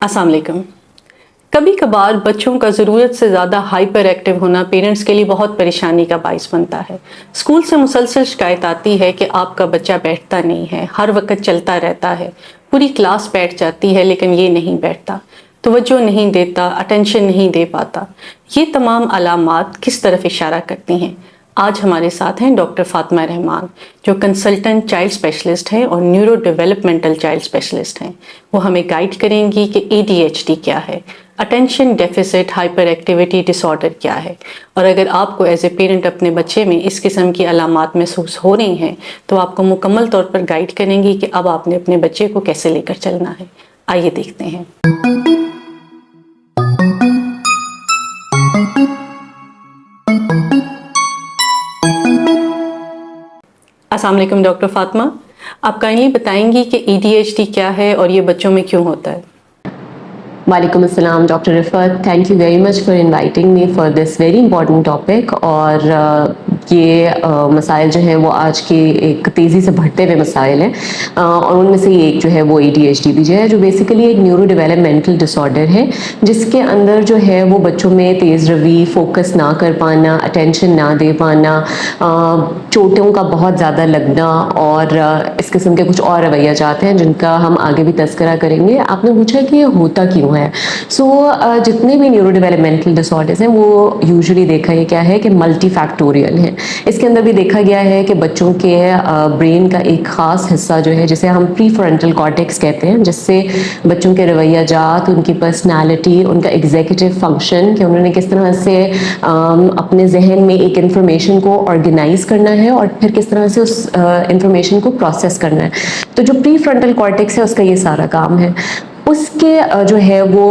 अस्सलाम वालेकुम। कभी कभार बच्चों का ज़रूरत से ज़्यादा हाइपर एक्टिव होना पेरेंट्स के लिए बहुत परेशानी का बाइस बनता है। स्कूल से मुसलसल शिकायत आती है कि आपका बच्चा बैठता नहीं है, हर वक्त चलता रहता है, पूरी क्लास बैठ जाती है लेकिन ये नहीं बैठता, तवज्जो नहीं देता, अटेंशन नहीं दे पाता। ये तमाम अलामात किस तरफ इशारा करती हैं? आज हमारे साथ हैं डॉक्टर फातिमा रहमान, जो कंसल्टेंट चाइल्ड स्पेशलिस्ट हैं और न्यूरो डेवलपमेंटल चाइल्ड स्पेशलिस्ट हैं। वो हमें गाइड करेंगी कि ADHD क्या है, attention deficit hyper activity disorder क्या है, और अगर आपको एज ए पेरेंट अपने बच्चे में इस किस्म की अलामात महसूस हो रही हैं तो आपको मुकम्मल तौर पर गाइड करेंगी कि अब आपने अपने बच्चे को कैसे लेकर चलना है। आइए देखते हैं। अस्सलाम वालेकुम डॉक्टर फातिमा, आप काइंडली बताएंगी कि ADHD क्या है और ये बच्चों में क्यों होता है? वालेकुम अस्सलाम doctor Rifat, thank you very much for inviting me for this very important topic. और ये मसाइल जो हैं वो आज के एक तेज़ी से बढ़ते हुए मसाइल हैं, और उनमें से एक जो है वो ADHD भी है, जो बेसिकली एक न्यूरो डेवलपमेंटल डिसऑर्डर है, जिसके अंदर जो है वो बच्चों में तेज़ रवी, फोकस ना कर पाना, अटेंशन ना दे पाना, चोटों का बहुत ज़्यादा लगना और इस किस्म के कुछ और रवैयाजात हैं जिनका हम आगे भी तज़किरा करेंगे। आपने पूछा कि ये होता क्यों है। जितने भी न्यूरो डेवलपमेंटल डिसऑर्डर्स हैं वो यूजुअली देखा ये क्या है कि मल्टी फैक्टोरियल है। इसके अंदर भी देखा गया है कि बच्चों के ब्रेन का एक ख़ास हिस्सा जो है, जिसे हम प्री फ्रंटल कॉर्टेक्स कहते हैं, जिससे बच्चों के रवैयाजात, उनकी पर्सनालिटी, उनका एग्जीक्यूटिव फंक्शन, कि उन्होंने किस तरह से अपने जहन में एक इंफॉर्मेशन को ऑर्गेनाइज करना है और फिर किस तरह से उस इंफॉर्मेशन को प्रोसेस करना है। तो जो प्री फ्रंटल कॉर्टेक्स है उसका ये सारा काम है। उसके जो है वो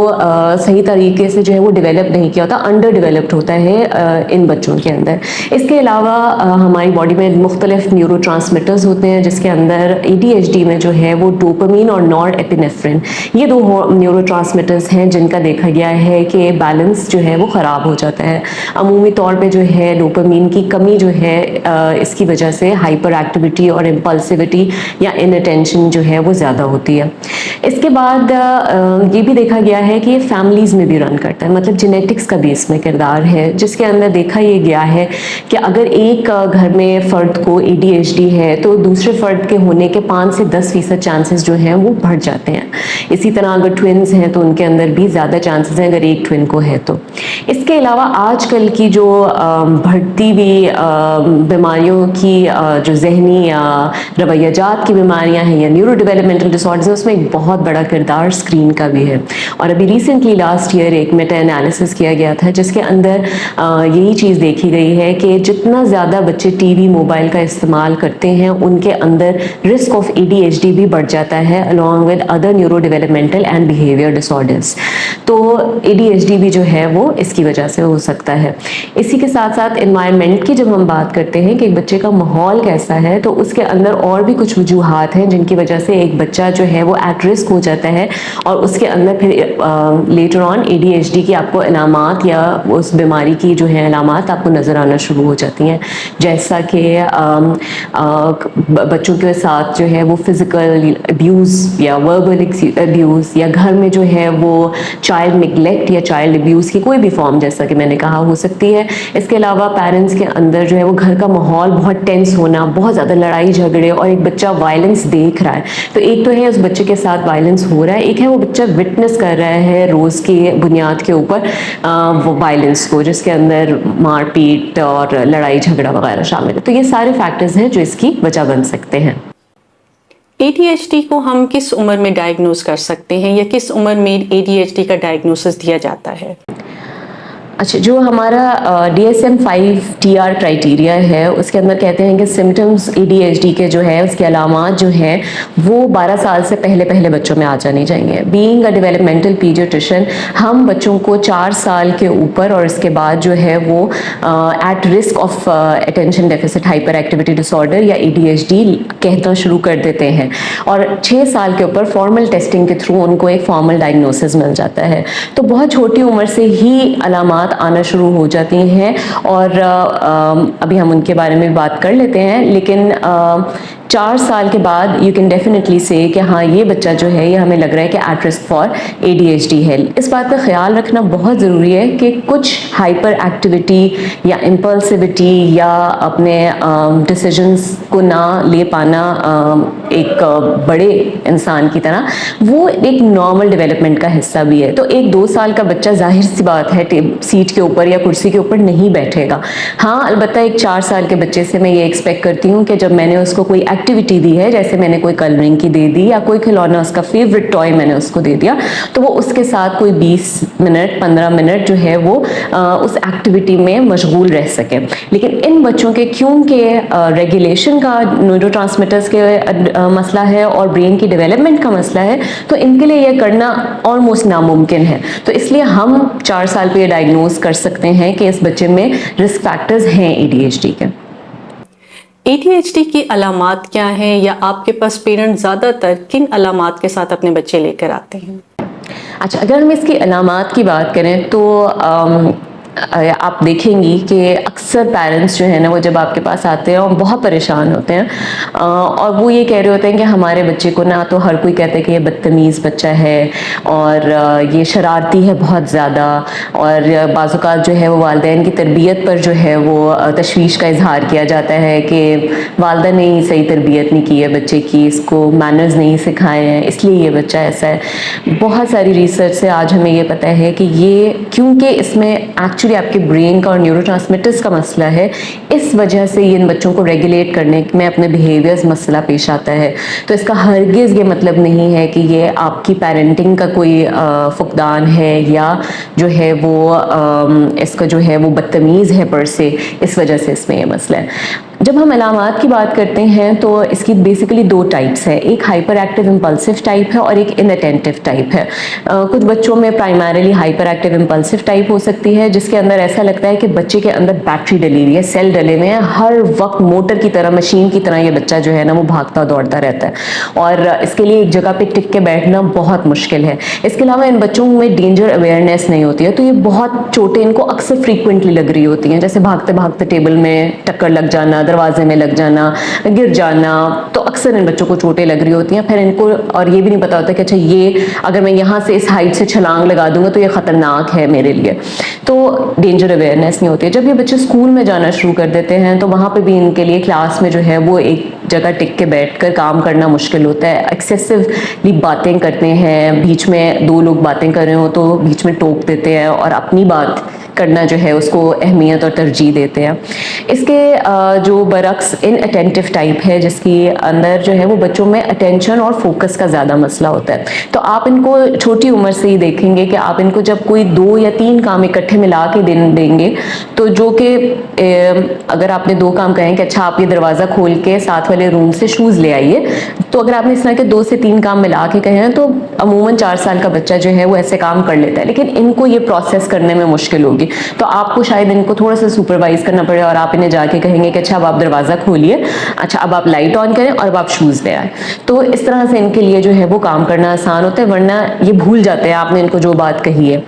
सही तरीके से जो है वो डेवलप नहीं किया होता, अंडर डेवलप्ड होता है इन बच्चों के अंदर। इसके अलावा हमारी बॉडी में मुख्तलिफ न्यूरो ट्रांसमीटर्स होते हैं, जिसके अंदर ADHD में जो है वो डोपामीन और नॉर एपिनेफ्रिन, ये दो न्यूरो ट्रांसमीटर्स हैं जिनका देखा गया है कि बैलेंस जो है वो ख़राब हो जाता है। अमूमी तौर पर जो है डोपामीन की कमी जो है इसकी वजह से हाइपर एक्टिविटी और इम्पल्सिविटी या इनअटेंशन जो है वो ज़्यादा होती है। इसके बाद ये भी देखा गया है कि ये फैमिलीज़ में भी रन करता है, मतलब जेनेटिक्स का भी इसमें किरदार है, जिसके अंदर देखा ये गया है कि अगर एक घर में फ़र्द को ADHD है तो दूसरे फ़र्द के होने के 5 से 10% चांसेस जो हैं वो बढ़ जाते हैं। इसी तरह अगर ट्विन्स हैं तो उनके अंदर भी ज़्यादा चांसेस हैं अगर एक ट्विन को है तो। इसके अलावा आजकल की जो बढ़ती हुई बीमारियों की जो जहनी या रवैयाजात की बीमारियाँ हैं या न्यूरो डेवलपमेंटल डिसऑर्डर्स हैं, उसमें एक बहुत बड़ा किरदार स्क्रीन का भी है। और अभी रिसेंटली लास्ट ईयर एक मेटा एनालिसिस किया गया था जिसके अंदर यही चीज़ देखी गई है कि जितना ज़्यादा बच्चे टीवी मोबाइल का इस्तेमाल करते हैं उनके अंदर रिस्क ऑफ ADHD भी बढ़ जाता है, along with other neuro developmental and behaviour disorders. तो ADHD भी जो है वो इसकी वजह से हो सकता है। इसी के साथ साथ एनवायरनमेंट की जब हम बात करते हैं कि एक बच्चे का माहौल कैसा है, तो उसके अंदर और भी कुछ वजूहात हैं जिनकी वजह से एक बच्चा जो है वो एट रिस्क हो जाता है और उसके अंदर फिर लेटर ऑन ADHD की आपको अलामात या उस बीमारी की जो है अलामात आपको नज़र आना शुरू हो जाती हैं। जैसा कि बच्चों के साथ जो है वो फिज़िकल अब्यूज़ या वर्बल अब्यूज़, या घर में जो है वो चाइल्ड निगलेक्ट या चाइल्ड अब्यूज़ की कोई भी फॉर्म, जैसा कि मैंने कहा, हो सकती है। इसके अलावा पेरेंट्स के अंदर जो है वो घर का माहौल बहुत टेंस होना, बहुत ज़्यादा लड़ाई झगड़े, और एक बच्चा वायलेंस देख रहा है। तो एक तो है उस बच्चे के साथ वायलेंस हो रहा है, एक है वो बच्चा विटनेस कर रहा है रोज़ की बुनियाद के ऊपर वो वायलेंस को, जिसके अंदर मारपीट और लड़ाई झगड़ा वगैरह शामिल है। तो ये सारे फैक्टर्स हैं जो इसकी वजह बन सकते हैं। ADHD को हम किस उम्र में डायग्नोज कर सकते हैं या किस उम्र में ADHD का डायग्नोसिस दिया जाता है? अच्छा, जो हमारा DSM-5 TR क्राइटेरिया है उसके अंदर कहते हैं कि सिम्टम्स ADHD के जो है उसके अलामात जो हैं वो 12 साल से पहले बच्चों में आ जाने चाहिए। बीइंग अ डेवलपमेंटल पीडियाट्रिशियन, हम बच्चों को 4 साल के ऊपर और इसके बाद जो है वो at risk of attention deficit hyper activity disorder या ADHD कहना शुरू कर देते हैं, और 6 साल के ऊपर फॉर्मल टेस्टिंग के थ्रू उनको एक फॉर्मल डायग्नोसिस मिल जाता है। तो बहुत छोटी उम्र से ही अलामात आना शुरू हो जाती हैं, और अभी हम उनके बारे में बात कर लेते हैं। लेकिन 4 साल के बाद यू कैन डेफिनेटली से कि हाँ ये बच्चा जो है ये हमें लग रहा है कि एट रिस्क फॉर ADHD है। इस बात का ख्याल रखना बहुत ज़रूरी है कि कुछ हाइपर एक्टिविटी या इम्पल्सिविटी या अपने डिसीजंस को ना ले पाना एक बड़े इंसान की तरह, वो एक नॉर्मल डेवलपमेंट का हिस्सा भी है। तो एक 2 साल का बच्चा जाहिर सी बात है सीट के ऊपर या कुर्सी के ऊपर नहीं बैठेगा। हाँ अलबत्ता एक 4 साल के बच्चे से मैं ये एक्सपेक्ट करती हूँ कि जब मैंने उसको कोई एक्टिविटी दी है, जैसे मैंने कोई कलरिंग की दे दी या कोई खिलौना उसका फेवरेट टॉय मैंने उसको दे दिया, तो वो उसके साथ कोई 20 मिनट 15 मिनट जो है वो उस एक्टिविटी में मशगूल रह सके। लेकिन इन बच्चों के क्योंकि रेगुलेशन का न्यूरोट्रांसमीटर्स के मसला है और ब्रेन की डेवलपमेंट का मसला है, तो इनके लिए यह करना ऑलमोस्ट नामुमकिन है। तो इसलिए हम 4 साल पे डायग्नोज कर सकते हैं कि इस बच्चे में रिस्क फैक्टर्स हैं ADHD के। ADHD की अलामात क्या हैं, या आपके पास पेरेंट्स ज़्यादातर किन अलामात के साथ अपने बच्चे लेकर आते हैं? अच्छा, अगर हम इसकी अलामात की बात करें तो आप देखेंगी कि अक्सर पेरेंट्स जो है ना वो जब आपके पास आते हैं और बहुत परेशान होते हैं और वो ये कह रहे होते हैं कि हमारे बच्चे को ना, तो हर कोई कहता है कि ये बदतमीज़ बच्चा है और ये शरारती है बहुत ज़्यादा, और बाज़ औक़ात जो है वो वालिदैन की तरबियत पर जो है वो तशवीश का इजहार किया जाता है कि वालिदा ने ही सही तरबियत नहीं की है बच्चे की, इसको मैनर्स नहीं सिखाए हैं, इसलिए ये बच्चा ऐसा है। बहुत सारी रिसर्च से आज हमें ये पता है कि ये क्योंकि इसमें एक्चुअली आपके ब्रेन का और न्यूरोट्रांसमीटर्स का मसला है, इस वजह से इन बच्चों को रेगुलेट करने में अपने बिहेवियर्स मसला पेश आता है। तो इसका हरगिज़ ये मतलब नहीं है कि ये आपकी पेरेंटिंग का कोई फुकदान है या जो है वो इसका जो है वो बदतमीज़ है पर से, इस वजह से इसमें ये मसला है। जब हम अलामात की बात करते हैं तो इसकी बेसिकली 2 टाइप्स है, एक हाइपर एक्टिव इम्पल्सिव टाइप है और एक इनअटेंटिव टाइप है। कुछ बच्चों में primarily hyper active impulsive type हो सकती है, जिसके अंदर ऐसा लगता है कि बच्चे के अंदर बैटरी डली हुई है, सेल डले हुए हैं, हर वक्त मोटर की तरह, मशीन की तरह ये बच्चा जो है ना वो भागता दौड़ता रहता है और इसके लिए एक जगह पे टिक के बैठना बहुत मुश्किल है। इसके अलावा इन बच्चों में डेंजर अवेयरनेस नहीं होती है, तो ये बहुत चोटें इनको अक्सर फ्रीक्वेंटली लग रही होती हैं, जैसे भागते भागते टेबल में टक्कर लग जाना, दरवाजे में लग जाना, गिर जाना, तो अक्सर इन बच्चों को चोटें लग रही होती हैं। फिर इनको और ये भी नहीं पता होता कि अच्छा ये अगर मैं यहाँ से इस हाइट से छलांग लगा दूंगा तो ये ख़तरनाक है मेरे लिए, तो डेंजर अवेयरनेस नहीं होती है। जब ये बच्चे स्कूल में जाना शुरू कर देते हैं तो वहाँ पे भी इनके लिए क्लास में जो है वो एक जगह टिक के बैठकर काम करना मुश्किल होता है, एक्सेसिवली बातें करते हैं, बीच में 2 लोग बातें कर रहे हो तो बीच में टोक देते हैं और अपनी बात करना जो है उसको अहमियत और तरजीह देते हैं। इसके जो बरक्स इनअटेंटिव टाइप है, जिसकी अंदर जो है वो बच्चों में अटेंशन और फोकस का ज़्यादा मसला होता है। तो आप इनको छोटी उम्र से ही देखेंगे कि आप इनको जब कोई 2 या 3 काम इकट्ठे मिला के देंगे, तो जो कि अगर आपने 2 काम कहें कि अच्छा आप ये दरवाज़ा खोल के साथ वाले रूम से शूज़ ले आइए, तो अगर आपने इस तरह के 2 से 3 काम मिला के कहे हैं तो अमूमन 4 साल का बच्चा जो है वो ऐसे काम कर लेता है, लेकिन इनको ये प्रोसेस करने में मुश्किल होगी। तो आपको शायद इनको थोड़ा सा सुपरवाइज करना पड़े और आप इन्हें जाके कहेंगे कि अच्छा अब आप दरवाज़ा खोलिए, अच्छा अब आप लाइट ऑन करें और अब आप शूज़ ले आए। तो इस तरह से इनके लिए जो है वो काम करना आसान होता है, वरना ये भूल जाते हैं आपने इनको जो बात कही है।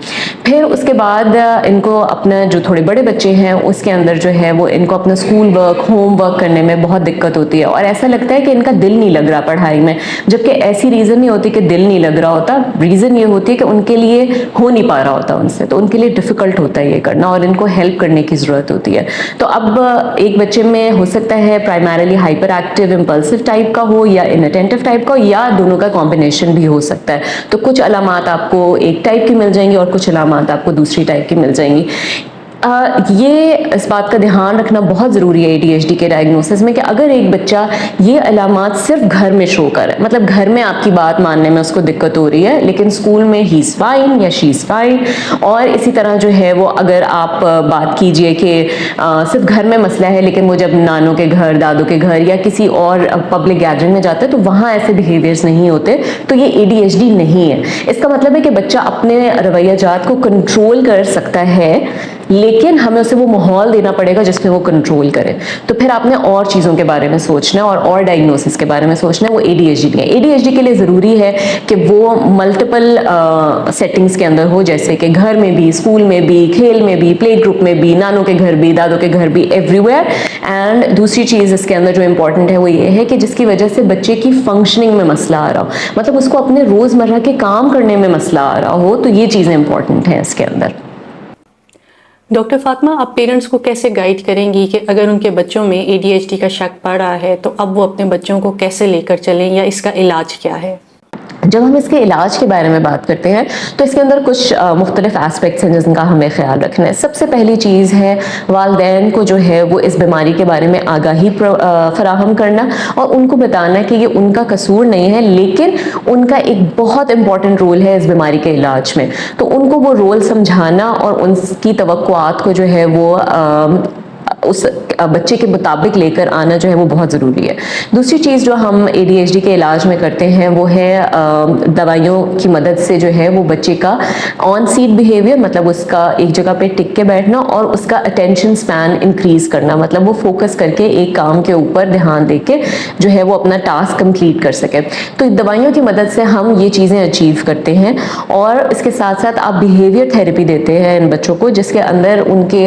फिर उसके बाद इनको अपना जो थोड़े बड़े बच्चे हैं उसके अंदर जो है वो इनको अपना स्कूल वर्क, होम वर्क करने में बहुत दिक्कत होती है और ऐसा लगता है कि इनका दिल नहीं लग रहा पढ़ाई में, जबकि ऐसी रीज़न नहीं होती कि दिल नहीं लग रहा होता, रीज़न ये होती है कि उनके लिए हो नहीं पा रहा होता उनसे, तो उनके लिए डिफ़िकल्ट होता है ये करना और इनको हेल्प करने की ज़रूरत होती है। तो अब एक बच्चे में हो सकता है primarily hyper active impulsive type का हो या इनअटेंटिव टाइप का हो, या दोनों का कॉम्बिनेशन भी हो सकता है। तो कुछ अलामात आपको एक टाइप की मिल जाएंगी और कुछ अलामात आपको दूसरी टाइप की मिल जाएंगी। ये इस बात का ध्यान रखना बहुत ज़रूरी है ADHD के डायग्नोसिस में कि अगर एक बच्चा ये अलामात सिर्फ घर में शो करे, मतलब घर में आपकी बात मानने में उसको दिक्कत हो रही है लेकिन स्कूल में ही इज़ फाइन या शी इज़ फाइन, और इसी तरह जो है वो अगर आप बात कीजिए कि सिर्फ घर में मसला है लेकिन वो जब नानों के घर, दादों के घर या किसी और पब्लिक गैदरिंग में जाता है तो वहाँ ऐसे बिहेवियर्स नहीं होते, तो ये ADHD नहीं है। इसका मतलब है कि बच्चा अपने रवैया जात को कंट्रोल कर सकता है लेकिन हमें उसे वो माहौल देना पड़ेगा जिसमें वो कंट्रोल करे। तो फिर आपने और चीज़ों के बारे में सोचना है और डायग्नोसिस के बारे में सोचना है। वो ADHD नहीं है। ADHD के लिए ज़रूरी है कि वो मल्टीपल सेटिंग्स के अंदर हो, जैसे कि घर में भी, स्कूल में भी, खेल में भी, प्ले ग्रुप में भी, नानों के घर भी, दादों के घर भी, एवरीवेयर। एंड दूसरी चीज़ इसके अंदर जो इंपॉर्टेंट है वो ये है कि जिसकी वजह से बच्चे की फंक्शनिंग में मसला आ रहा हो, मतलब उसको अपने रोज़मर्रा के काम करने में मसला आ रहा हो, तो ये चीज़ें इंपॉर्टेंट हैं इसके अंदर। डॉक्टर फातिमा, आप पेरेंट्स को कैसे गाइड करेंगी कि अगर उनके बच्चों में ADHD का शक पड़ा है तो अब वो अपने बच्चों को कैसे लेकर चलें या इसका इलाज क्या है? जब हम इसके इलाज के बारे में बात करते हैं तो इसके अंदर कुछ मुख्तलिफ एस्पेक्ट्स हैं जिनका हमें ख्याल रखना है। सबसे पहली चीज़ है वालिदैन को जो है वो इस बीमारी के बारे में आगाही फराहम करना और उनको बताना कि ये उनका कसूर नहीं है, लेकिन उनका एक बहुत इंपॉर्टेंट रोल है इस बीमारी के इलाज में। तो उनको वो रोल समझाना और उनकी तवक्कुआत को जो है वो उस बच्चे के मुताबिक लेकर आना जो है वो बहुत ज़रूरी है। दूसरी चीज़ जो हम ADHD के इलाज में करते हैं वो है दवाइयों की मदद से जो है वो बच्चे का ऑन सीट बिहेवियर, मतलब उसका एक जगह पे टिक के बैठना और उसका अटेंशन स्पैन इंक्रीज करना, मतलब वो फोकस करके एक काम के ऊपर ध्यान देके जो है वो अपना टास्क कंप्लीट कर सके। तो दवाइयों की मदद से हम ये चीज़ें अचीव करते हैं। और इसके साथ साथ आप बिहेवियर थेरेपी देते हैं इन बच्चों को, जिसके अंदर उनके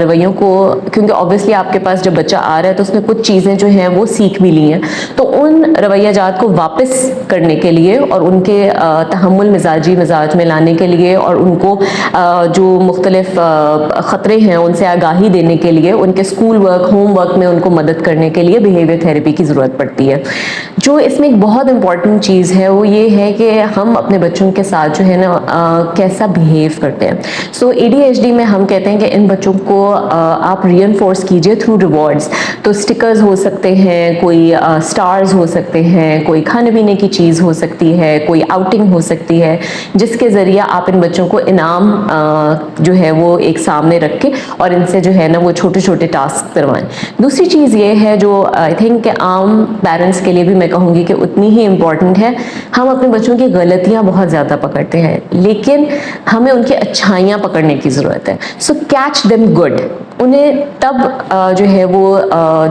रवैयों को, क्योंकि ऑब्वियसली आपके पास जब बच्चा आ रहा है तो उसने कुछ चीज़ें जो हैं वो सीख भी ली हैं, तो उन रवैयाजात को वापस करने के लिए और उनके तहम्मुल मिजाज में लाने के लिए और उनको जो मुख्तलिफ ख़तरे हैं उनसे आगाही देने के लिए, उनके स्कूल वर्क, होम वर्क में उनको मदद करने के लिए बिहेवियर थेरेपी की ज़रूरत पड़ती है। जो इसमें एक बहुत इंपॉर्टेंट चीज़ है वो ये है कि हम अपने बच्चों के साथ जो है ना कैसा बिहेव करते हैं। सो ADHD में हम कहते हैं कि इन बच्चों को आप रीइंफोर्स कीजिए थ्रू रिवॉर्ड्स। तो स्टिकर्स हो सकते हैं, कोई स्टार्स हो सकते हैं, कोई खाने पीने की चीज़ हो सकती है, कोई आउटिंग हो सकती है, जिसके ज़रिए आप इन बच्चों को इनाम जो है वो एक सामने रख के और इनसे जो है ना वो छोटे छोटे टास्क करवाएं। दूसरी चीज़ ये है जो आई थिंक आम पेरेंट्स के लिए भी मैं कहूँगी कि उतनी ही इम्पॉर्टेंट है। हम अपने बच्चों की गलतियाँ बहुत ज़्यादा पकड़ते हैं, लेकिन हमें उनकी अच्छाइयाँ पकड़ने की ज़रूरत है। सो कैच देम गुड। उन्हें तब जो है वो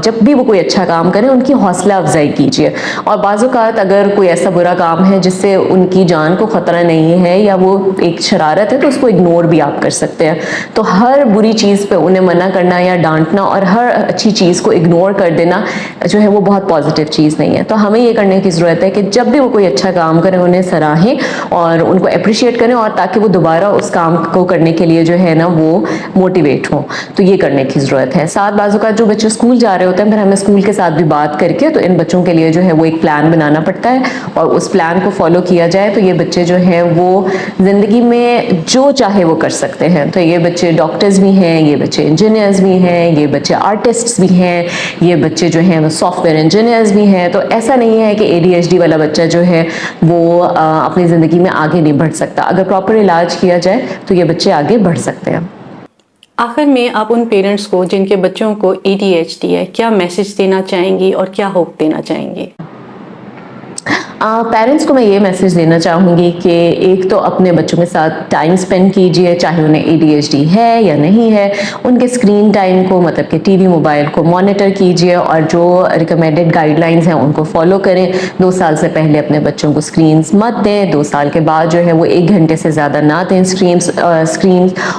जब भी वो कोई अच्छा काम करें उनकी हौसला अफजाई कीजिए। और बाज़ औक़ात अगर कोई ऐसा बुरा काम है जिससे उनकी जान को ख़तरा नहीं है या वो एक शरारत है तो उसको इग्नोर भी आप कर सकते हैं। तो हर बुरी चीज़ पे उन्हें मना करना या डांटना और हर अच्छी चीज़ को इग्नोर कर देना जो है वो बहुत पॉजिटिव चीज़ नहीं है। तो हमें ये करने की ज़रूरत है कि जब भी वो कोई अच्छा काम करें उन्हें सराहें और उनको अप्रिशिएट करें, और ताकि वो दोबारा उस काम को करने के लिए जो है ना वो मोटिवेट हों। तो ये करने की ज़रूरत है। साथ बाज़ों का जो बच्चे स्कूल जा रहे होते हैं, फिर हमें स्कूल के साथ भी बात करके तो इन बच्चों के लिए जो है वो एक प्लान बनाना पड़ता है और उस प्लान को फॉलो किया जाए तो ये बच्चे जो हैं वो ज़िंदगी में जो चाहे वो कर सकते हैं। तो ये बच्चे डॉक्टर्स भी हैं, ये बच्चे इंजीनियर्स भी हैं, ये बच्चे आर्टिस्ट्स भी हैं, ये बच्चे जो हैं वो सॉफ्टवेयर इंजीनियर्स भी हैं। तो ऐसा नहीं है कि ADHD वाला बच्चा जो है वो अपनी ज़िंदगी में आगे नहीं बढ़ सकता। अगर प्रॉपर इलाज किया जाए तो ये बच्चे आगे बढ़ सकते हैं। आखिर में आप उन पेरेंट्स को जिनके बच्चों को ADHD है क्या मैसेज देना चाहेंगी और क्या होप देना चाहेंगी? पेरेंट्स को मैं ये मैसेज देना चाहूँगी कि एक तो अपने बच्चों के साथ टाइम स्पेंड कीजिए, चाहे उन्हें ADHD है या नहीं है। उनके स्क्रीन टाइम को, मतलब कि TV मोबाइल को मॉनिटर कीजिए और जो रिकमेंडेड गाइडलाइंस हैं उनको फॉलो करें। 2 साल से पहले अपने बच्चों को स्क्रीन्स मत दें, 2 साल के बाद जो है वो 1 घंटे से ज़्यादा ना दें स्क्रीन्स।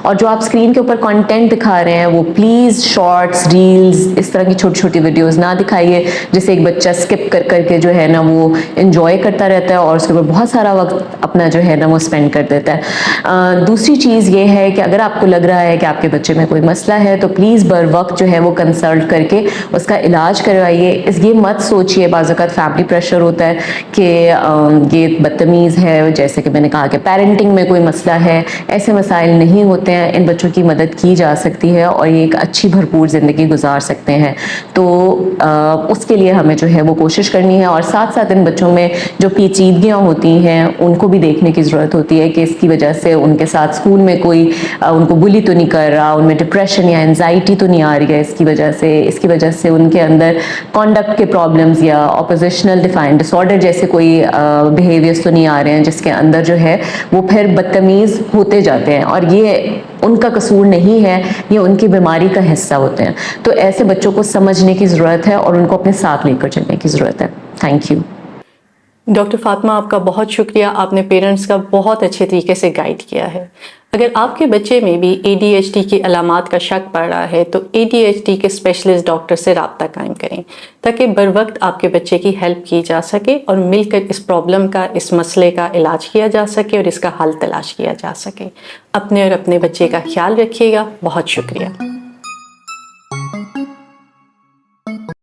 और जो आप स्क्रीन के ऊपर कंटेंट दिखा रहे हैं वो प्लीज़ शॉर्ट्स, रील्स, इस तरह की छोटी छोटी वीडियोज़ ना दिखाइए जिससे एक बच्चा स्किप कर करके जो है ना वो इंजॉय करता रहता है और उसके ऊपर बहुत सारा वक्त अपना जो है ना वो स्पेंड कर देता है। दूसरी चीज़ ये है कि अगर आपको लग रहा है कि आपके बच्चे में कोई मसला है तो प्लीज़ बर वक्त जो है वो कंसल्ट करके उसका इलाज करवाइए। ये मत सोचिए, बाज़ औक़ात फैमिली प्रेशर होता है कि ये बदतमीज़ है, जैसे कि मैंने कहा कि पेरेंटिंग में कोई मसला है। ऐसे मसाइल नहीं होते हैं, इन बच्चों की मदद की जा सकती है और ये एक अच्छी भरपूर ज़िंदगी गुजार सकते हैं। तो उसके लिए हमें जो है वो कोशिश करनी है और साथ साथ इन बच्चों में जो पेचीदगियाँ होती हैं उनको भी देखने की ज़रूरत होती है कि इसकी वजह से उनके साथ स्कूल में कोई उनको बुली तो नहीं कर रहा, उनमें डिप्रेशन या एंजाइटी तो नहीं आ रही है इसकी वजह से उनके अंदर कॉन्डक्ट के प्रॉब्लम्स या ऑपोजिशनल डिफाइंड डिसऑर्डर जैसे कोई बिहेवियर्स तो नहीं आ रहे हैं जिसके अंदर जो है वो फिर बदतमीज़ होते जाते हैं, और ये उनका कसूर नहीं है, ये उनकी बीमारी का हिस्सा होते हैं। तो ऐसे बच्चों को समझने की ज़रूरत है और उनको अपने साथ लेकर चलने की ज़रूरत है। Thank you. डॉक्टर फातिमा, आपका बहुत शुक्रिया, आपने पेरेंट्स का बहुत अच्छे तरीके से गाइड किया है। अगर आपके बच्चे में भी ADHD की अलामात का शक पड़ रहा है तो ADHD के स्पेशलिस्ट डॉक्टर से रब्ता कायम करें ताकि बर वक्त आपके बच्चे की हेल्प की जा सके और मिलकर इस प्रॉब्लम का, इस मसले का इलाज किया जा सके और इसका हल तलाश किया जा सके। अपने और अपने बच्चे का ख्याल रखिएगा। बहुत शुक्रिया।